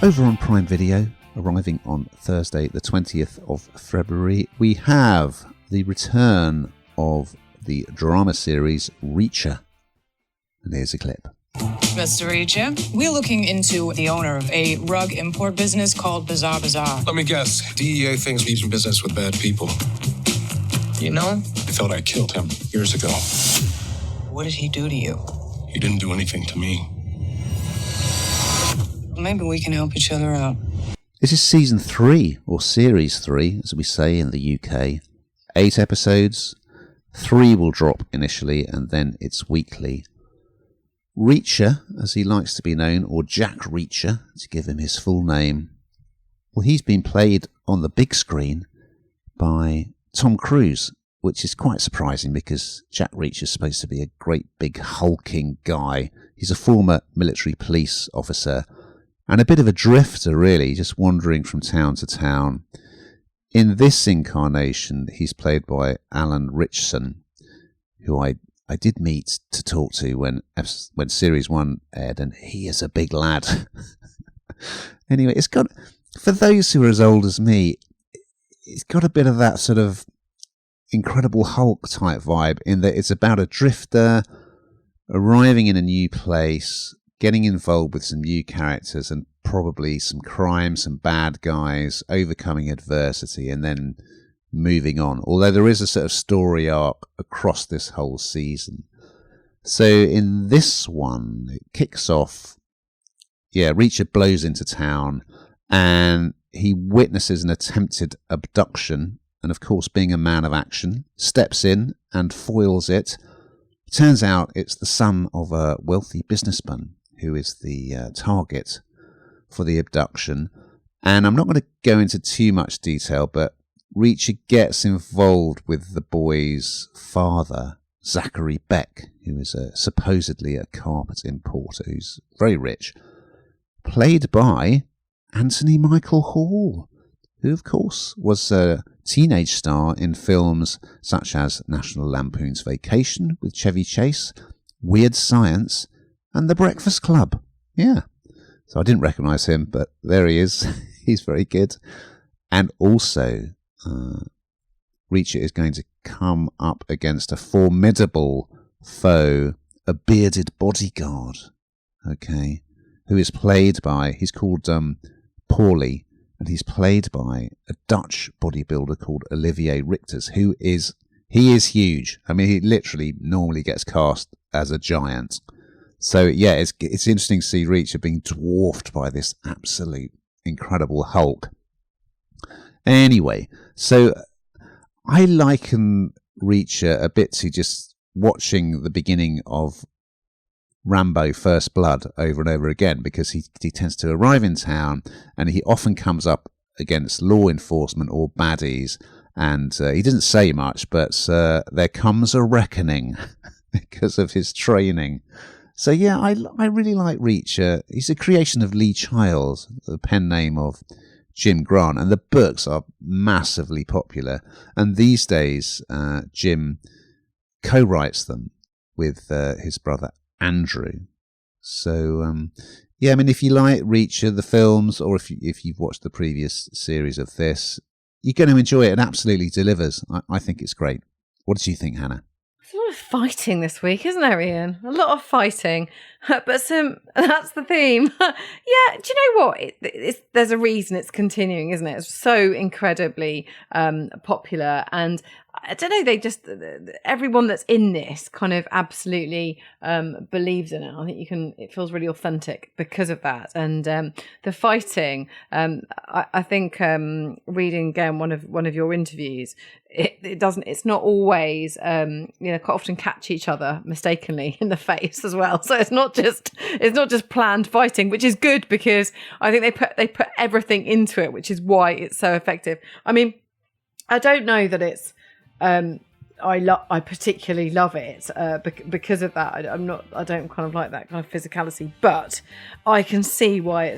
Over on Prime Video, arriving on Thursday the 20th of February, we have the return of the drama series Reacher. And here's a clip. Mr. Reacher, we're looking into the owner of a rug import business called Bazaar Bazaar. Let me guess, DEA thinks he's in business with bad people. You know him? I thought I killed him years ago. What did he do to you? He didn't do anything to me. Maybe we can help each other out. This is season 3, or series 3, as we say in the UK. 8 episodes. 3 will drop initially, and then it's weekly. Reacher, as he likes to be known, or Jack Reacher, to give him his full name, well, he's been played on the big screen by Tom Cruise, which is quite surprising because Jack Reacher is supposed to be a great big hulking guy. He's a former military police officer and a bit of a drifter, really, just wandering from town to town. In this incarnation, he's played by Alan Ritchson, who I did meet to talk to when Series 1 aired, and he is a big lad. Anyway, it's got, for those who are as old as me, it's got a bit of that sort of Incredible Hulk type vibe, in that it's about a drifter arriving in a new place, getting involved with some new characters and probably some crime, some bad guys, overcoming adversity, and then moving on. Although there is a sort of story arc across this whole season. So in this one, it kicks off, Reacher blows into town and he witnesses an attempted abduction, and of course, being a man of action, steps in and foils it. Turns out it's the son of a wealthy businessman who is the target for the abduction. And I'm not going to go into too much detail, but Reacher gets involved with the boy's father, Zachary Beck, who is supposedly a carpet importer who's very rich, played by Anthony Michael Hall, who of course was a teenage star in films such as National Lampoon's Vacation with Chevy Chase, Weird Science, and The Breakfast Club. Yeah. So I didn't recognise him, but there he is. He's very good. And also, Reacher is going to come up against a formidable foe, a bearded bodyguard, okay, who is played by, he's called Paulie, and he's played by a Dutch bodybuilder called Olivier Richters, he is huge. I mean, he literally normally gets cast as a giant. So, it's interesting to see Reacher being dwarfed by this absolute incredible Hulk. Anyway, so I liken Reacher a bit to just watching the beginning of Rambo First Blood over and over again, because he tends to arrive in town and he often comes up against law enforcement or baddies, and he doesn't say much, but there comes a reckoning because of his training. So I really like Reacher. He's a creation of Lee Child, the pen name of Jim Grant, and the books are massively popular. And these days, Jim co-writes them with his brother Andrew. So, if you like Reacher, the films, or if you've watched the previous series of this, you're going to enjoy it. It absolutely delivers. I think it's great. What did you think, Hannah? There's a lot of fighting this week, isn't there, Ian? A lot of fighting. But that's the theme. Yeah, do you know what? There's a reason it's continuing, isn't it? It's so incredibly popular. And I don't know, everyone that's in this kind of absolutely believes in it. I think it feels really authentic because of that. And the fighting, I think reading again one of your interviews, it's not always, quite often catch each other mistakenly in the face as well. So it's not just planned fighting, which is good because I think they put everything into it, which is why it's so effective. I mean, I don't know that it's, I particularly love it because of that. I don't kind of like that kind of physicality, but I can see why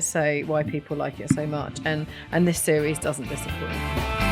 people like it so much, and this series doesn't disappoint.